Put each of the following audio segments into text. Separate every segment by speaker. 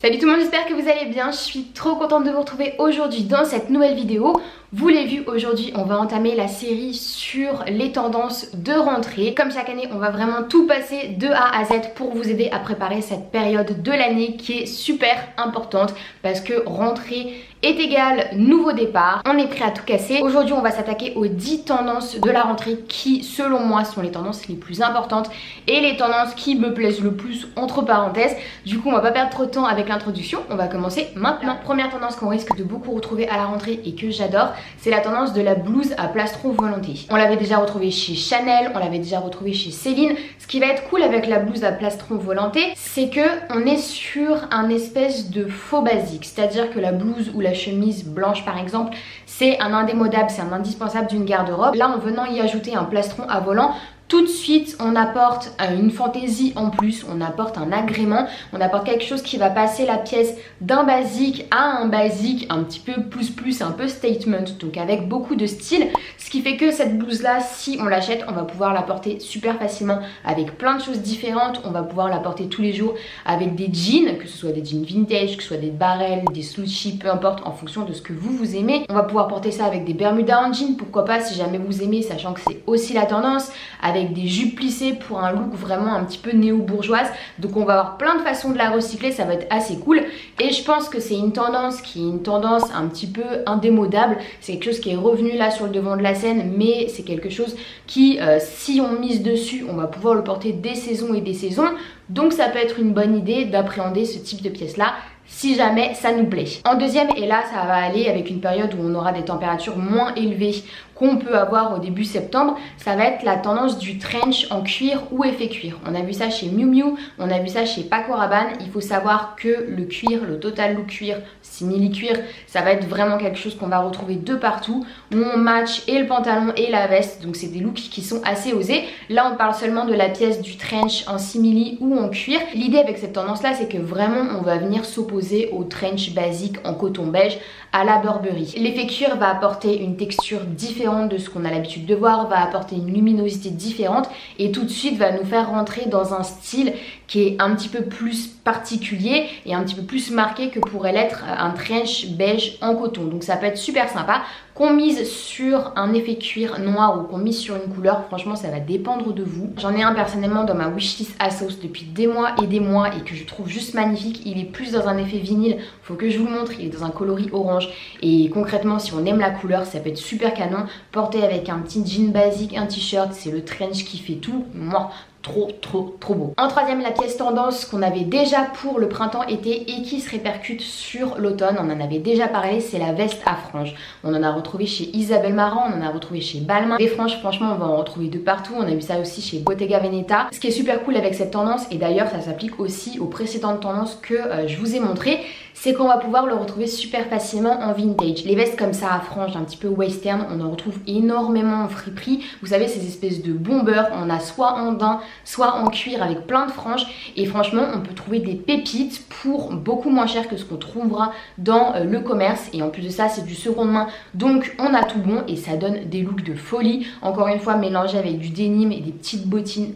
Speaker 1: Salut tout le monde, j'espère que vous allez bien. Je suis trop contente de vous retrouver aujourd'hui dans cette nouvelle vidéo. Vous l'avez vu, aujourd'hui on va entamer la série sur les tendances de rentrée. Comme chaque année, on va vraiment tout passer de A à Z pour vous aider à préparer cette période de l'année qui est super importante parce que rentrée est égal nouveau départ. On est prêt à tout casser. Aujourd'hui on va s'attaquer aux 10 tendances de la rentrée qui selon moi sont les tendances les plus importantes et les tendances qui me plaisent le plus entre parenthèses. Du coup on va pas perdre trop de temps avec l'introduction, on va commencer maintenant. La première tendance qu'on risque de beaucoup retrouver à la rentrée et que j'adore, c'est la tendance de la blouse à plastron volonté. On l'avait déjà retrouvée chez Chanel, on l'avait déjà retrouvée chez Céline. Ce qui va être cool avec la blouse à plastron volonté, c'est que on est sur un espèce de faux basique, c'est-à-dire que la blouse ou la chemise blanche par exemple, c'est un indémodable, c'est un indispensable d'une garde-robe. Là en venant y ajouter un plastron à volant, tout de suite on apporte une fantaisie en plus, on apporte un agrément, on apporte quelque chose qui va passer la pièce d'un basique à un basique un petit peu plus, un peu statement, donc avec beaucoup de style. Ce qui fait que cette blouse là, si on l'achète, on va pouvoir la porter super facilement avec plein de choses différentes. On va pouvoir la porter tous les jours avec des jeans, que ce soit des jeans vintage, que ce soit des barrels, des slouchis, peu importe, en fonction de ce que vous aimez. On va pouvoir porter ça avec des bermudas en jean, pourquoi pas si jamais vous aimez, sachant que c'est aussi la tendance, avec des jupes plissées pour un look vraiment un petit peu néo-bourgeoise. Donc on va avoir plein de façons de la recycler, ça va être assez cool. Et je pense que c'est une tendance qui est une tendance un petit peu indémodable. C'est quelque chose qui est revenu là sur le devant de la scène, mais c'est quelque chose qui, si on mise dessus, on va pouvoir le porter des saisons et des saisons. Donc ça peut être une bonne idée d'appréhender ce type de pièce là si jamais ça nous plaît. En deuxième, et là ça va aller avec une période où on aura des températures moins élevées qu'on peut avoir au début septembre, ça va être la tendance du trench en cuir ou effet cuir. On a vu ça chez Miu Miu, on a vu ça chez Paco Rabanne. Il faut savoir que le cuir, le total look cuir, simili cuir, ça va être vraiment quelque chose qu'on va retrouver de partout, où on match et le pantalon et la veste, donc c'est des looks qui sont assez osés. Là on parle seulement de la pièce du trench en simili ou en cuir. L'idée avec cette tendance là, c'est que vraiment on va venir s'opposer au trench basique en coton beige à la Burberry. L'effet cuir va apporter une texture différente de ce qu'on a l'habitude de voir, va apporter une luminosité différente et tout de suite va nous faire rentrer dans un style qui est un petit peu plus particulier et un petit peu plus marqué que pourrait l'être un trench beige en coton. Donc ça peut être super sympa. Qu'on mise sur un effet cuir noir ou qu'on mise sur une couleur, franchement ça va dépendre de vous. J'en ai un personnellement dans ma wishlist ASOS depuis des mois et que je trouve juste magnifique. Il est plus dans un effet vinyle, faut que je vous le montre, il est dans un coloris orange et concrètement si on aime la couleur ça peut être super canon. Porté avec un petit jean basique, un t-shirt, c'est le trench qui fait tout. Moi, trop beau. En troisième, la pièce tendance qu'on avait déjà pour le printemps-été et qui se répercute sur l'automne, on en avait déjà parlé, c'est la veste à franges. On en a retrouvé chez Isabelle Marant, on en a retrouvé chez Balmain. Des franges, franchement, on va en retrouver de partout. On a vu ça aussi chez Bottega Veneta. Ce qui est super cool avec cette tendance, et d'ailleurs ça s'applique aussi aux précédentes tendances que je vous ai montrées, c'est qu'on va pouvoir le retrouver super facilement en vintage. Les vestes comme ça à franges, un petit peu western, on en retrouve énormément en friperie. Vous savez, ces espèces de bombers, on a soit en daim, soit en cuir avec plein de franges. Et franchement, on peut trouver des pépites pour beaucoup moins cher que ce qu'on trouvera dans le commerce. Et en plus de ça, c'est du seconde main, donc on a tout bon et ça donne des looks de folie. Encore une fois, mélangé avec du denim et des petites bottines.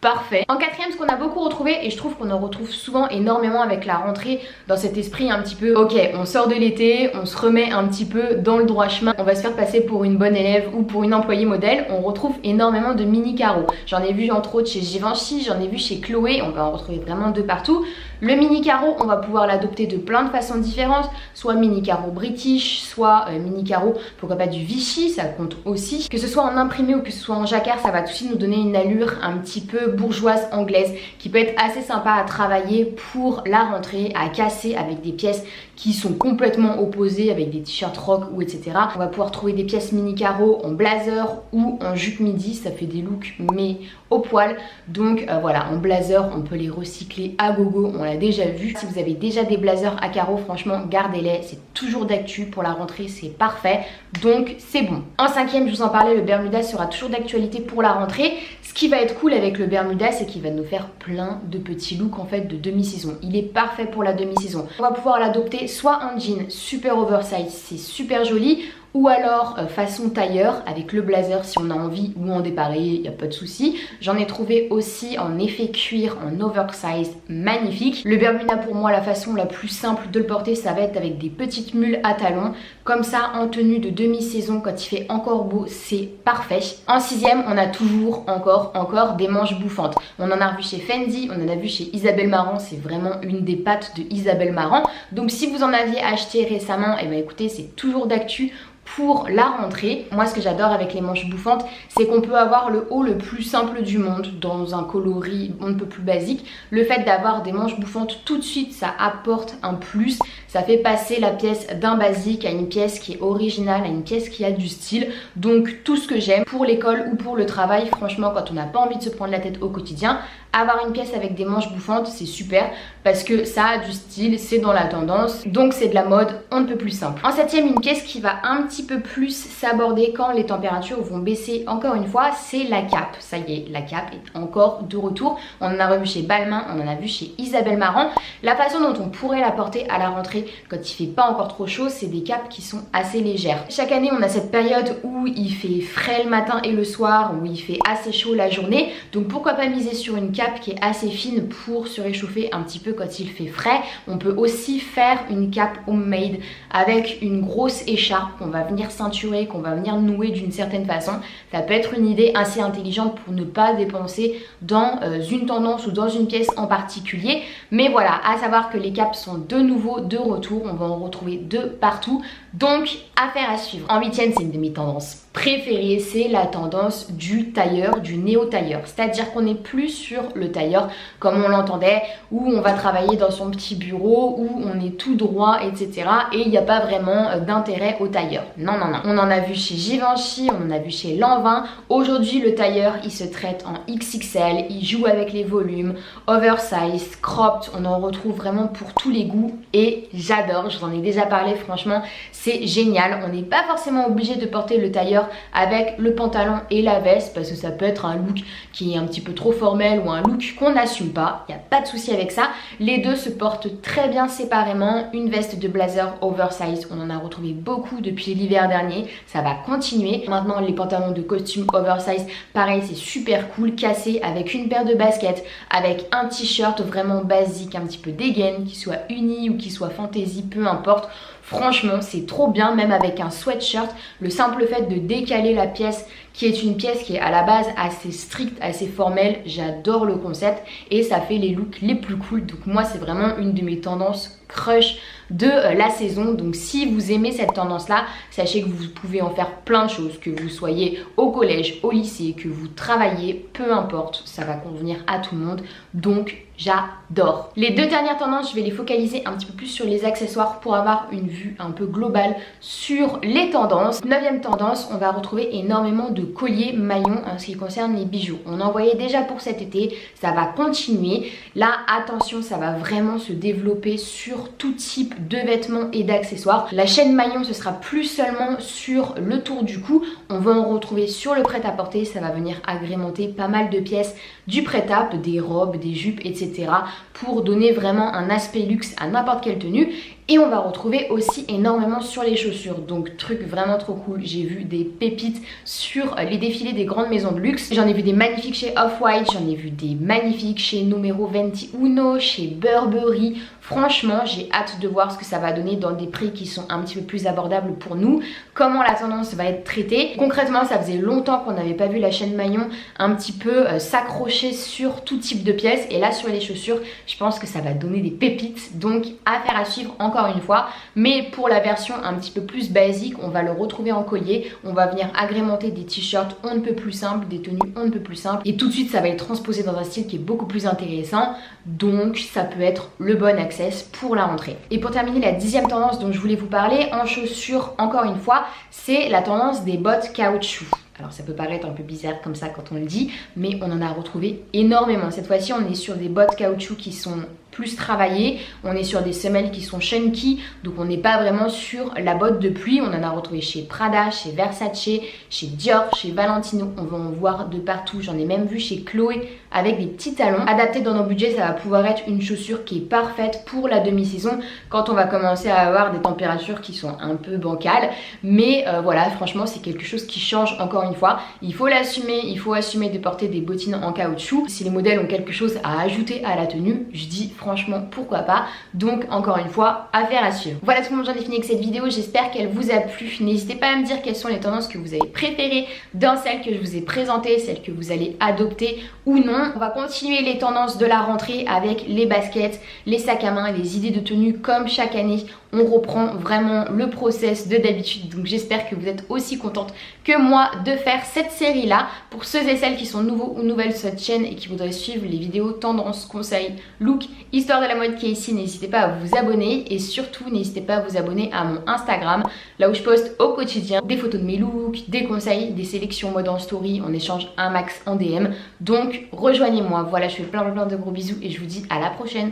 Speaker 1: Parfait. En quatrième, ce qu'on a beaucoup retrouvé, et je trouve qu'on en retrouve souvent énormément avec la rentrée, dans cet esprit un petit peu, ok, on sort de l'été, on se remet un petit peu dans le droit chemin, on va se faire passer pour une bonne élève ou pour une employée modèle, on retrouve énormément de mini carreaux. J'en ai vu entre autres chez Givenchy, j'en ai vu chez Chloé, on va en retrouver vraiment de partout. Le mini carreau, on va pouvoir l'adopter de plein de façons différentes, soit mini carreau british, soit mini carreau, pourquoi pas du Vichy, ça compte aussi. Que ce soit en imprimé ou que ce soit en jacquard, ça va tout de suite nous donner une allure un petit peu bourgeoise anglaise qui peut être assez sympa à travailler pour la rentrée, à casser avec des pièces qui sont complètement opposées, avec des t-shirts rock ou etc. On va pouvoir trouver des pièces mini carreau en blazer ou en jupe midi, ça fait des looks mais au poil. Donc voilà, en blazer on peut les recycler à gogo, on l'a déjà vu. Si vous avez déjà des blazers à carreaux, franchement gardez-les, c'est toujours d'actu pour la rentrée, c'est parfait, donc c'est bon. En cinquième, je vous en parlais, le Bermuda sera toujours d'actualité pour la rentrée. Ce qui va être cool avec le Bermuda, c'est qu'il va nous faire plein de petits looks en fait de demi-saison. Il est parfait pour la demi-saison. On va pouvoir l'adopter soit en jean super oversize, c'est super joli, ou alors façon tailleur avec le blazer si on a envie, ou en dépareillé, il n'y a pas de souci. J'en ai trouvé aussi en effet cuir, en oversize, magnifique. Le Bermuda pour moi, la façon la plus simple de le porter, ça va être avec des petites mules à talons. Comme ça, en tenue de demi-saison, quand il fait encore beau, c'est parfait. En sixième, on a toujours encore des manches bouffantes. On en a vu chez Fendi, on en a vu chez Isabelle Marant, c'est vraiment une des pattes de Isabelle Marant. Donc si vous en aviez acheté récemment, et ben écoutez, c'est toujours d'actu pour la rentrée. Moi, ce que j'adore avec les manches bouffantes, c'est qu'on peut avoir le haut le plus simple du monde dans un coloris un peu plus basique. Le fait d'avoir des manches bouffantes tout de suite, ça apporte un plus. Ça fait passer la pièce d'un basique à une pièce qui est originale, à une pièce qui a du style. Donc tout ce que j'aime pour l'école ou pour le travail, franchement, quand on n'a pas envie de se prendre la tête au quotidien, avoir une pièce avec des manches bouffantes, c'est super parce que ça a du style, c'est dans la tendance, donc c'est de la mode, on ne peut plus simple. En septième, une pièce qui va un petit peu plus s'aborder quand les températures vont baisser encore une fois, c'est la cape. Ça y est, la cape est encore de retour. On en a revu chez Balmain, on en a vu chez Isabelle Marant. La façon dont on pourrait la porter à la rentrée quand il fait pas encore trop chaud, c'est des capes qui sont assez légères. Chaque année, on a cette période où il fait frais le matin et le soir, où il fait assez chaud la journée, donc pourquoi pas miser sur une cape qui est assez fine pour se réchauffer un petit peu quand il fait frais. On peut aussi faire une cape homemade avec une grosse écharpe qu'on va venir ceinturer, qu'on va venir nouer d'une certaine façon. Ça peut être une idée assez intelligente pour ne pas dépenser dans une tendance ou dans une pièce en particulier. Mais voilà, à savoir que les capes sont de nouveau de retour, on va en retrouver de partout. Donc, affaire à suivre. En huitième, c'est une de mes tendances préférée, c'est la tendance du tailleur, du néo-tailleur. C'est-à-dire qu'on n'est plus sur le tailleur comme on l'entendait, où on va travailler dans son petit bureau, où on est tout droit, etc. Et il n'y a pas vraiment d'intérêt au tailleur. Non, non, non. On en a vu chez Givenchy, on en a vu chez Lanvin. Aujourd'hui, le tailleur, il se traite en XXL, il joue avec les volumes, oversize, cropped, on en retrouve vraiment pour tous les goûts et j'adore, je vous en ai déjà parlé, franchement, c'est génial. On n'est pas forcément obligé de porter le tailleur avec le pantalon et la veste parce que ça peut être un look qui est un petit peu trop formel ou un look qu'on n'assume pas, il n'y a pas de souci avec ça. Les deux se portent très bien séparément. Une veste de blazer oversize, on en a retrouvé beaucoup depuis l'hiver dernier, ça va continuer. Maintenant les pantalons de costume oversize, pareil, c'est super cool, cassé avec une paire de baskets, avec un t-shirt vraiment basique, un petit peu dégaine, qui soit uni ou qui soit fantaisie, peu importe. Franchement, c'est trop bien, même avec un sweatshirt. Le simple fait de décaler la pièce, qui est une pièce qui est à la base assez stricte, assez formelle, j'adore le concept et ça fait les looks les plus cool. Donc moi, c'est vraiment une de mes tendances crush de la saison. Donc si vous aimez cette tendance là, sachez que vous pouvez en faire plein de choses, que vous soyez au collège, au lycée, que vous travaillez, peu importe, ça va convenir à tout le monde. Donc j'adore. Les deux dernières tendances, je vais les focaliser un petit peu plus sur les accessoires pour avoir une vue un peu globale sur les tendances. Neuvième tendance, on va retrouver énormément de colliers maillons en ce qui concerne les bijoux. On en voyait déjà pour cet été, ça va continuer. Là, attention, ça va vraiment se développer sur tout type de vêtements et d'accessoires. La chaîne maillon, ce sera plus seulement sur le tour du cou. On va en retrouver sur le prêt-à-porter. Ça va venir agrémenter pas mal de pièces du prêt-à-porter, des robes, des jupes, etc. pour donner vraiment un aspect luxe à n'importe quelle tenue. Et on va retrouver aussi énormément sur les chaussures. Donc truc vraiment trop cool, j'ai vu des pépites sur les défilés des grandes maisons de luxe. J'en ai vu des magnifiques chez Off-White, j'en ai vu des magnifiques chez Numero 21, chez Burberry. Franchement, j'ai hâte de voir ce que ça va donner dans des prix qui sont un petit peu plus abordables pour nous. Comment la tendance va être traitée. Concrètement, ça faisait longtemps qu'on n'avait pas vu la chaîne maillon un petit peu s'accrocher sur tout type de pièces. Et là, sur les chaussures, je pense que ça va donner des pépites. Donc, affaire à suivre encore une fois. Mais pour la version un petit peu plus basique, on va le retrouver en collier. On va venir agrémenter des t-shirts on ne peut plus simples, des tenues on ne peut plus simples. Et tout de suite, ça va être transposé dans un style qui est beaucoup plus intéressant. Donc, ça peut être le bon accès pour la rentrée. Et pour terminer, la 10e tendance dont je voulais vous parler en chaussures, encore une fois, c'est la tendance des bottes caoutchouc. Alors ça peut paraître un peu bizarre comme ça quand on le dit, mais on en a retrouvé énormément. Cette fois-ci, on est sur des bottes caoutchouc qui sont plus travaillé. On est sur des semelles qui sont chunky, donc on n'est pas vraiment sur la botte de pluie. On en a retrouvé chez Prada, chez Versace, chez Dior, chez Valentino. On va en voir de partout. J'en ai même vu chez Chloé avec des petits talons. Adapté dans nos budgets, ça va pouvoir être une chaussure qui est parfaite pour la demi-saison quand on va commencer à avoir des températures qui sont un peu bancales. Mais voilà, franchement, c'est quelque chose qui change encore une fois. Il faut l'assumer, il faut assumer de porter des bottines en caoutchouc. Si les modèles ont quelque chose à ajouter à la tenue, je dis franchement pourquoi pas. Donc encore une fois, affaire à suivre. Voilà tout le monde, j'en ai fini avec cette vidéo. J'espère qu'elle vous a plu. N'hésitez pas à me dire quelles sont les tendances que vous avez préférées dans celles que je vous ai présentées, celles que vous allez adopter ou non. On va continuer les tendances de la rentrée avec les baskets, les sacs à main, les idées de tenue comme chaque année. On reprend vraiment le process de d'habitude, donc j'espère que vous êtes aussi contente que moi de faire cette série là. Pour ceux et celles qui sont nouveaux ou nouvelles sur cette chaîne et qui voudraient suivre les vidéos tendances, conseils, look, histoire de la mode qui est ici, n'hésitez pas à vous abonner et surtout n'hésitez pas à vous abonner à mon Instagram, là où je poste au quotidien des photos de mes looks, des conseils, des sélections mode en story, on échange un max en DM, donc rejoignez-moi. Voilà, je fais plein de gros bisous et je vous dis à la prochaine.